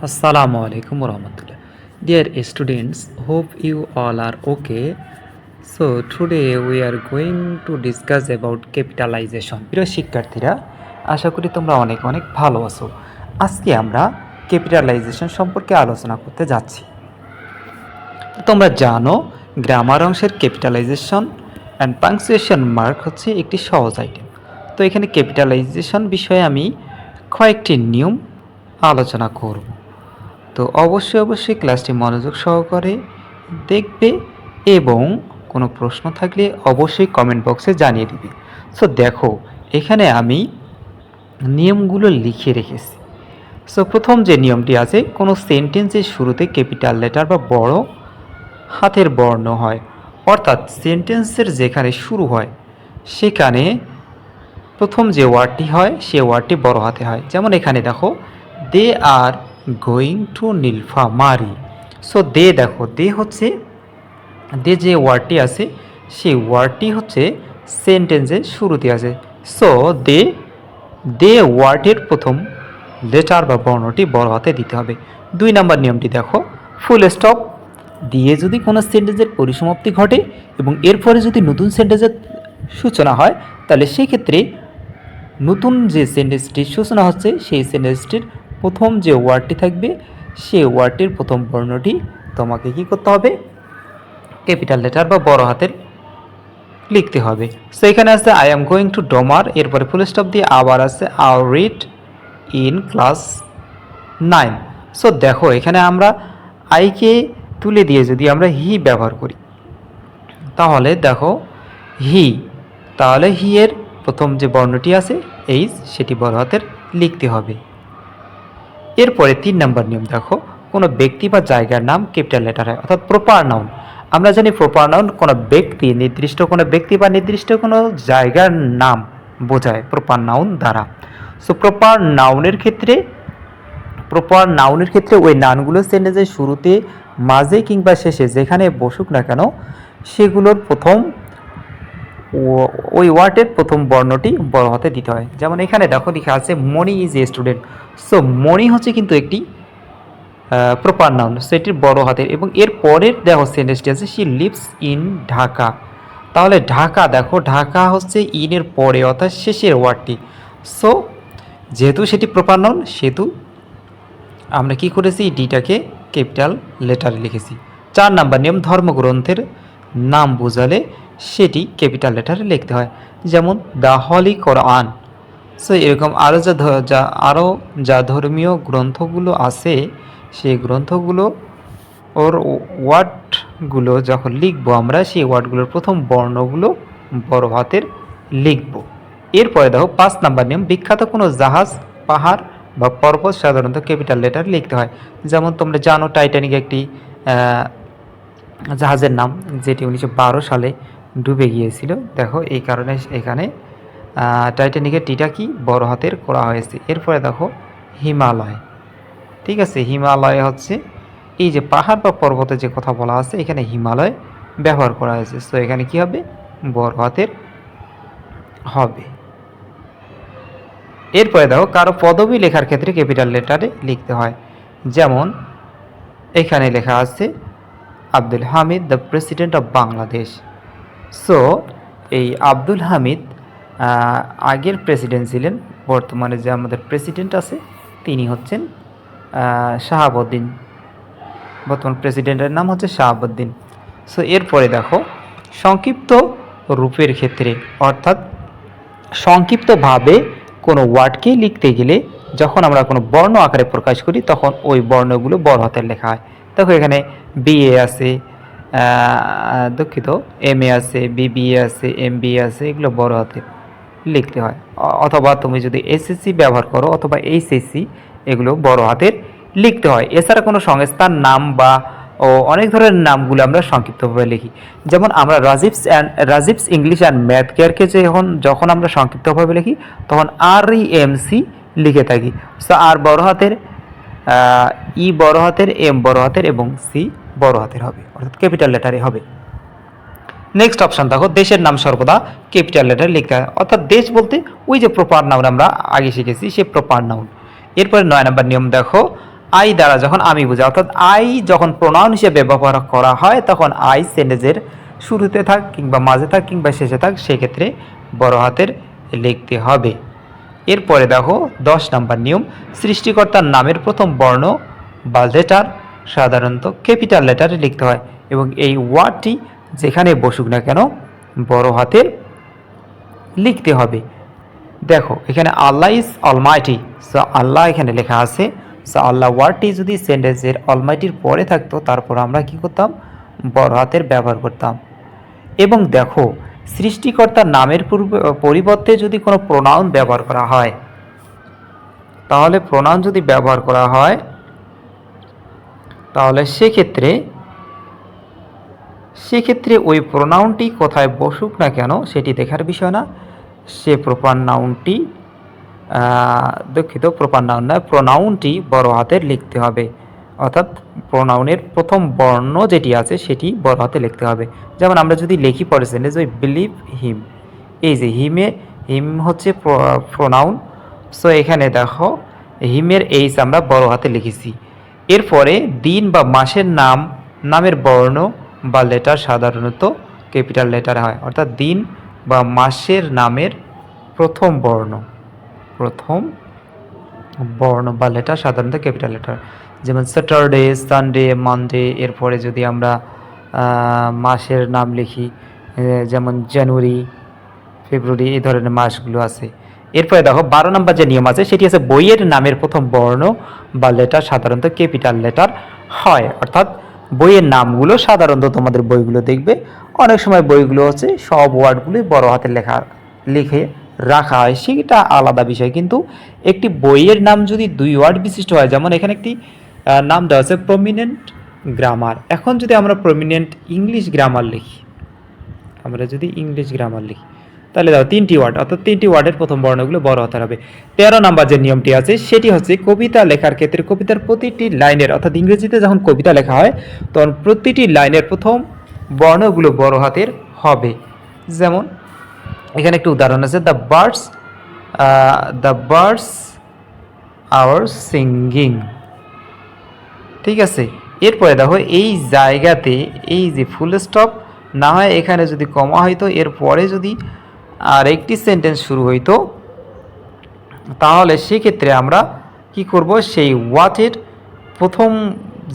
Assalamu alaikum warahmatullah. Dear students, hope you all are okay. So today we are going to discuss about capitalization. প্রিয় শিক্ষার্থীরা, আশা করি তোমরা অনেক অনেক ভালো আছো। আজকে আমরা ক্যাপিটালাইজেশন সম্পর্কে আলোচনা করতে যাচ্ছি। তোমরা জানো গ্রামার অংশের ক্যাপিটালাইজেশন অ্যান্ড পাংচুয়েশন মার্ক হচ্ছে একটি সহজ আইটেম। তো এখানে ক্যাপিটালাইজেশন বিষয়ে আমি কয়েকটি নিয়ম আলোচনা করব। তো অবশ্যই ক্লাসটি মনোযোগ সহকারে দেখবে এবং কোনো প্রশ্ন থাকলে অবশ্যই কমেন্ট বক্সে জানিয়ে দিবে। সো দেখো এখানে আমি নিয়মগুলো লিখে রেখেছি। সো প্রথম যে নিয়মটি আছে, কোনো সেন্টেন্সের শুরুতে ক্যাপিটাল লেটার বা বড় হাতের বর্ণ হয়, অর্থাৎ সেন্টেন্সের যেখানে শুরু হয় সেখানে প্রথম যে ওয়ার্ডটি হয় সে ওয়ার্ডটি বড় হাতে হয়। যেমন এখানে দেখো, they are going to Nilphamari. So they, দেখো দে হচ্ছে, দে যে ওয়ার্ডটি আছে সেই ওয়ার্ডটি হচ্ছে সেন্টেন্সের শুরুতে আছে। সো দে, দে ওয়ার্ডের প্রথম লেটার বা বর্ণটি বড় হাতে দিতে হবে। 2 নম্বর নিয়মটি দেখো, ফুল স্টপ দিয়ে যদি কোনো সেন্টেন্সের পরিসমাপ্তি ঘটে এবং এরপরে যদি নতুন সেন্টেন্সের সূচনা হয়, তাহলে সেক্ষেত্রে নতুন যে সেন্টেন্সটির সূচনা হচ্ছে সেই সেন্টেন্সটির প্রথম যে ওয়ার্ডটি থাকবে সেই ওয়ার্ডটির প্রথম বর্ণটি তোমাকে কী করতে হবে, ক্যাপিটাল লেটার বা বড় হাতের লিখতে হবে। সো এখানে আছে I am going to Domar, এরপরে ফুল স্টপ দিয়ে আবার আছে I read in class 9। So দেখো এখানে আমরা আইকে তুলে দিয়ে যদি আমরা হি ব্যবহার করি তাহলে দেখো হি, তাহলে হি এর প্রথম যে বর্ণটি আছে এইচ, সেটি বড় হাতের লিখতে হবে। এরপরে 3 নম্বর নিয়ম দেখো, কোনো ব্যক্তি বা জায়গার নাম ক্যাপিটাল লেটার হয়, অর্থাৎ প্রপার নাউন। আমরা জানি প্রপার নাউন কোনো ব্যক্তি, নির্দিষ্ট কোনো ব্যক্তি বা নির্দিষ্ট কোনো জায়গার নাম বোঝায় প্রপার নাউন দ্বারা। সো প্রপার নাউনের ক্ষেত্রে ওই নাউনগুলো সেন্টেন্সের শুরুতে, মাঝে কিংবা শেষে যেখানে বসুক না কেন সেগুলোর প্রথম ওই ওয়ার্ডের প্রথম বর্ণটি বড় হাতে দিতে হয়। যেমন এখানে দেখো লেখা আছে মনি ইজ এ স্টুডেন্ট। সো মনি হচ্ছে কিন্তু একটি প্রপার নাউন, সেটির বড় হাতের, এবং এর পরের দেখো সেন্টেন্সটি আছে শি লিভস ইন ঢাকা। তাহলে ঢাকা, দেখো ঢাকা হচ্ছে ইনের পরে অর্থাৎ শেষের ওয়ার্ডটি। সো যেহেতু সেটি প্রপার নাউন সেহেতু আমরা কি করেছি, ডিটাকে ক্যাপিটাল লেটারে লিখেছি। 4 নাম্বার নিয়ম, ধর্মগ্রন্থের নাম বোঝালে সেটি ক্যাপিটাল লেটারে লিখতে হয়। যেমন দ্য হলি কোরআন। সো এরকম আরও যা ধর্মীয় গ্রন্থগুলো আছে সেই গ্রন্থগুলো ওর ওয়ার্ডগুলো যখন লিখবো আমরা সেই ওয়ার্ডগুলোর প্রথম বর্ণগুলো বড় হাতের লিখব। এরপরে দেখো 5 নাম্বার নিয়ম, বিখ্যাত কোনো জাহাজ, পাহাড় বা পর্বত সাধারণত ক্যাপিটাল লেটার লিখতে হয়। যেমন তোমরা জানো টাইটানিক একটি জাহাজের নাম, যেটি 1912 সালে ডুবে গিয়েছিল। দেখো এই কারণে এখানে টাইটানিকের টিটা কি বড় হাতের করা হয়েছে। এরপরে দেখো হিমালয়, ঠিক আছে, হিমালয় হচ্ছে এই যে পাহাড় বা পর্বতের যে কথা বলা আছে এখানে হিমালয় ব্যবহার করা হয়েছে। সো এখানে কি হবে, বড় হাতের হবে। এরপরে দেখো কারো পদবি লেখার ক্ষেত্রে ক্যাপিটাল লেটারে লিখতে হয়। যেমন এখানে লেখা আছে Abdul Hamid the president of Bangladesh. So এই আব্দুল হামিদ আগের প্রেসিডেন্ট ছিলেন, বর্তমানে যে আমাদের প্রেসিডেন্ট আছে তিনি হচ্ছেন শাহাবুদ্দিন, বর্তমান প্রেসিডেন্টের নাম হচ্ছে শাহাবুদ্দিন। সো এরপরে দেখো সংক্ষিপ্ত রূপের ক্ষেত্রে, অর্থাৎ সংক্ষিপ্তভাবে কোনো ওয়ার্ডকে লিখতে গেলে যখন আমরা কোনো বর্ণ আকারে প্রকাশ করি তখন ওই বর্ণগুলো বড় হাতের লেখা হয়। দেখো এখানে বিএ আছে, দুঃখিত এমএ আছে, বিবিএ আছে, এমবিএ আছে, এগুলো বড় হাতের লিখতে হয়। অথবা তুমি যদি এসএসসি ব্যবহার করো অথবা এইচএসসি, এগুলো বড় হাতের লিখতে হয়। এছাড়া কোনো সংস্থার নাম বা অনেক ধরনের নামগুলো আমরা সংক্ষিপ্তভাবে লিখি। যেমন আমরা রাজীবস ইংলিশ অ্যান্ড ম্যাথ কেয়ারকে যখন আমরা সংক্ষিপ্তভাবে লিখি তখন REMC লিখে থাকি। সো আর বড় হাতের, ই বড় হাতের, এম বড় হাতের এবং সি বড় হাতের হবে, অর্থাৎ ক্যাপিটাল লেটারে হবে। নেক্সট অপশান দেখো, দেশের নাম সর্বদা ক্যাপিটাল লেটারে লিখতে হয়, অর্থাৎ দেশ বলতে ওই যে প্রপার নাউন আমরা আগে শিখেছি সে প্রপার নাউন। এরপরে 9 নম্বর নিয়ম দেখো, আই দ্বারা যখন আমি বোঝাই, অর্থাৎ আই যখন প্রোনাউন হিসেবে ব্যবহার করা হয় তখন আই সেন্টেন্সের শুরুতে থাক কিংবা মাঝে থাক কিংবা শেষে থাক, সেক্ষেত্রে বড় হাতের লিখতে হবে। এরপরে দেখো 10 নম্বর নিয়ম, সৃষ্টিকর্তার নামের প্রথম বর্ণ বা লেটার সাধারণত ক্যাপিটাল লেটারে লিখতে হয় এবং এই ওয়ার্ডটি যেখানে বসুক না কেন বড় হাতের লিখতে হবে। দেখো এখানে আল্লাহ ইজ অলমাইটি, সো আল্লাহ এখানে লেখা আছে, সো আল্লাহ ওয়ার্ডটি যদি সেন্টেন্সের অলমাইটির পরে থাকতো তারপর আমরা কি করতাম, বড় হাতের ব্যবহার করতাম। এবং দেখো সৃষ্টিকর্তার নামের পরিবর্তে যদি কোনো প্রোনাউন ব্যবহার করা হয়, তাহলে প্রোনাউন যদি ব্যবহার করা হয় তাহলে সেক্ষেত্রে ওই প্রোনাউনটি কোথায় বসুক না কেন সেটি দেখার বিষয় না, সে প্রপার নাউনটি প্রপার নাউন নয়, প্রোনাউনটি বড় হাতের লিখতে হবে, অর্থাৎ প্রোনাউনের প্রথম বর্ণ যেটি আছে সেটি বড় হাতে লিখতে হবে। যেমন আমরা যদি লিখি পরে সেন্টেন্স ওই বিলিভ হিম, এই যে হিম হচ্ছে প্রোনাউন, সো এখানে দেখো হিমের এইচ আমরা বড় হাতে লিখেছি। এরপরে দিন বা মাসের নামের বর্ণ বা লেটার সাধারণত ক্যাপিটাল লেটার হয়, অর্থাৎ দিন বা মাসের নামের প্রথম বর্ণ বা লেটার সাধারণত ক্যাপিটাল লেটার, যেমন স্যাটারডে, সানডে, মানডে। এরপরে যদি আমরা মাসের নাম লিখি যেমন জানুয়ারি, ফেব্রুয়ারি, এই ধরনের মাসগুলো আছে। এরপরে দেখো 12 নম্বর যে নিয়ম আছে সেটি আছে বইয়ের নামের প্রথম বর্ণ বা লেটার সাধারণত ক্যাপিটাল লেটার হয়, অর্থাৎ বইয়ের নামগুলো সাধারণত তোমাদের বইগুলো দেখবে অনেক সময় বইগুলো হচ্ছে সব ওয়ার্ডগুলো বড় হাতে লিখে রাখা হয়, সেটা আলাদা বিষয়। কিন্তু একটি বইয়ের নাম যদি 2 ওয়ার্ড বিশিষ্ট হয়, যেমন এখানে একটি নাম দেওয়া আছে প্রমিনেন্ট গ্রামার, এখন যদি আমরা প্রমিনেন্ট ইংলিশ গ্রামার লিখি, তাহলে দেখো 3টি ওয়ার্ড, অর্থাৎ 3টি ওয়ার্ডের প্রথম বর্ণগুলো বড় হাতের হবে। 13 নম্বর যে নিয়মটি আছে সেটি হচ্ছে কবিতা লেখার ক্ষেত্রে কবিতার প্রতিটি লাইনের, অর্থাৎ ইংরেজিতে যখন কবিতা লেখা হয় তখন প্রতিটি লাইনের প্রথম বর্ণগুলো বড় হাতের হবে। যেমন এখানে একটি উদাহরণ আছে, দ্য বার্ডস আর সিঙ্গিং, ঠিক আছে। এরপরে দেখো এই জায়গাতে এই যে ফুল স্টপ না হয় এখানে যদি কমা হইতো, এরপরে যদি আর একটি সেন্টেন্স শুরু হইতো, তাহলে সেক্ষেত্রে আমরা কি করব, সেই ওয়ার্ডের প্রথম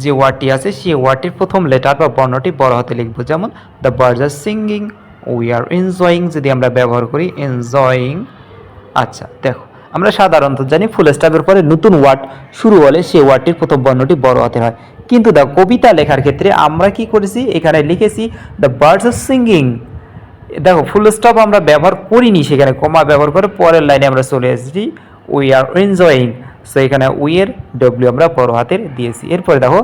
যে ওয়ার্ডটি আছে সেই ওয়ার্ডটির প্রথম লেটার বা বর্ণটি বড় হাতে লিখব। যেমন the birds are singing, we are enjoying যদি আমরা ব্যবহার করি এনজয়িং। আচ্ছা দেখো আমরা সাধারণত জানি ফুল স্টপের পরে নতুন ওয়ার্ড শুরু হলে সেই ওয়ার্ডটির প্রথম বর্ণটি বড় হাতে হয়, কিন্তু দেখো কবিতা লেখার ক্ষেত্রে আমরা কি করেছি, এখানে লিখেছি দ্য বার্ডস আর সিঙ্গিং, দেখো ফুল স্টপ আমরা ব্যবহার করিনি, সেখানে কমা ব্যবহার করে পরের লাইনে আমরা চলে এসেছি উই আর এনজয়িং, সো এখানে উই এর ডব্লিউ আমরা বড় হাতের দিয়েছি। এরপরে দেখো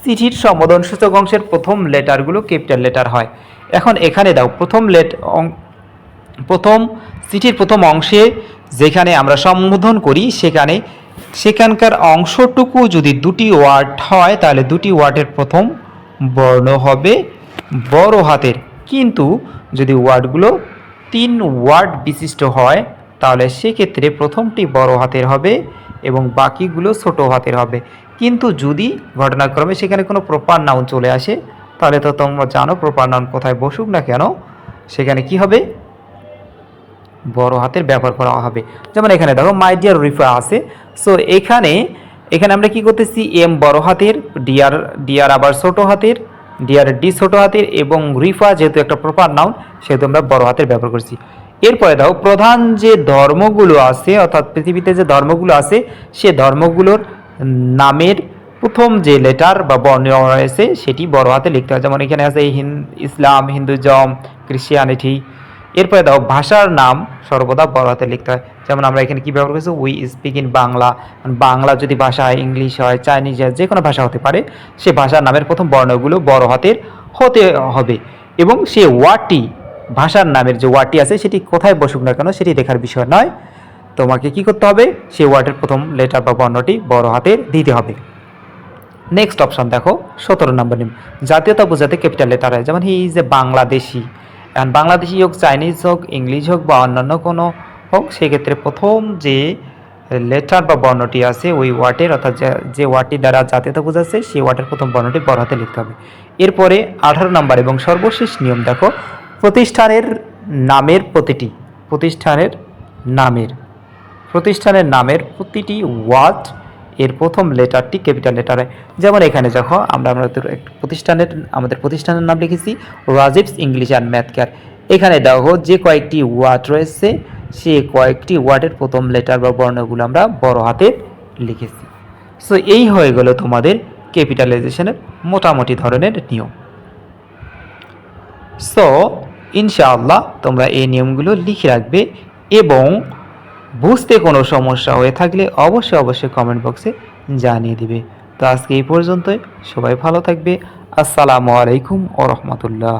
চিঠির সম্বোধন সূচক অংশের প্রথম লেটারগুলো ক্যাপিটাল লেটার হয়। এখন এখানে দাও প্রথম চিঠির প্রথম অংশে যেখানে আমরা সম্বোধন করি সেখানকার অংশটুকু যদি 2টি ওয়ার্ড হয় তাহলে 2টি ওয়ার্ডের প্রথম বর্ণ হবে বড় হাতের, কিন্তু যদি ওয়ার্ডগুলো 3 ওয়ার্ড বিশিষ্ট হয় তাহলে সেক্ষেত্রে প্রথমটি বড় হাতের হবে এবং বাকিগুলো ছোট হাতের হবে। কিন্তু যদি ঘটনাক্রমে সেখানে কোনো প্রপার নাউন চলে আসে তাহলে তো তোমরা জানো প্রপার নাউন কোথায় বসুক না কেন সেখানে কি হবে, বড় হাতের ব্যবহার করা হবে। যেমন এখানে দেখো মাই ডিয়ার রিফা আছে, সো এখানে আমরা কি করতেছি, এম বড় হাতের, ডিয়ার আবার ছোট হাতের, ডিয়ার ডি ছোট হাতের এবং রিফা যেহেতু একটা প্রপার নাউন সেহেতু আমরা বড় হাতের ব্যবহার করছি। এরপরে দেখো প্রধান যে ধর্মগুলো আছে, অর্থাৎ পৃথিবীতে যে ধর্মগুলো আছে সে ধর্মগুলোর নামের প্রথম যে লেটার বা বর্ণ রয়েছে সেটি বড় হাতে লিখতে হয়। যেমন এখানে আছে ইসলাম, হিন্দুজম, ক্রিশ্চিয়ানিটি। এরপরে দাও ভাষার নাম সর্বদা বড় হাতে লিখতে হয়। যেমন আমরা এখানে কি ব্যবহার করছি, we speak in Bangla, Bangla যদি ভাষা হয়, ইংলিশ হয়, চাইনিজ হয়, যে কোনো ভাষা হতে পারে, সে ভাষার নামের প্রথম বর্ণগুলো বড় হাতের হতে হবে এবং সে ওয়ার্ডটি, ভাষার নামের যে ওয়ার্ডটি আছে সেটি কোথায় বসুক না কেন সেটি দেখার বিষয় নয়, তোমাকে কি করতে হবে, সেই ওয়ার্ডের প্রথম লেটার বা বর্ণটি বড় হাতের দিতে হবে। নেক্সট অপশন দেখো 17 নম্বর নিয়ম, জাতীয়তা বোঝাতে ক্যাপিটাল লেটার হয়। যেমন হি ইজ এ বাংলাদেশি, এখন বাংলাদেশি হোক, চাইনিজ হোক, ইংলিশ হোক বা অন্যান্য কোনো হোক, সেক্ষেত্রে প্রথম যে লেটার বা বর্ণটি আছে ওই ওয়ার্ডের, অর্থাৎ যে ওয়ার্ডটি দ্বারা জাতীয়তা বোঝাচ্ছে সেই ওয়ার্ডের প্রথম বর্ণটি বড় হাতে লিখতে হবে। এরপরে 18 নম্বর এবং সর্বশেষ নিয়ম দেখো, প্রতিষ্ঠানের নামের প্রতিটি ওয়ার্ড এর প্রথম লেটারটি ক্যাপিটাল লেটারে। যেমন এখানে দেখো আমাদের প্রতিষ্ঠানের নাম লিখেছি রাজীবস ইংলিশ অ্যান্ড ম্যাথ কেয়ার। এখানে দেখো যে কয়েকটি ওয়ার্ড রয়েছে সে কয়েকটি ওয়ার্ডের প্রথম লেটার বা বর্ণগুলো আমরা বড় হাতে লিখেছি। সো এই হয়ে গেল তোমাদের ক্যাপিটালাইজেশনের মোটামুটি ধরনের নিয়ম। সো ইনশাআল্লাহ তোমরা এই নিয়মগুলো লিখে রাখবে, এবং বুঝতে কোনো সমস্যা হয়ে থাকলে অবশ্যই কমেন্ট বক্সে জানিয়ে দিবে। তো আজকে এই পর্যন্তই, সবাই ভালো থাকবে। আসসালামু আলাইকুম ওয়া রাহমাতুল্লাহ।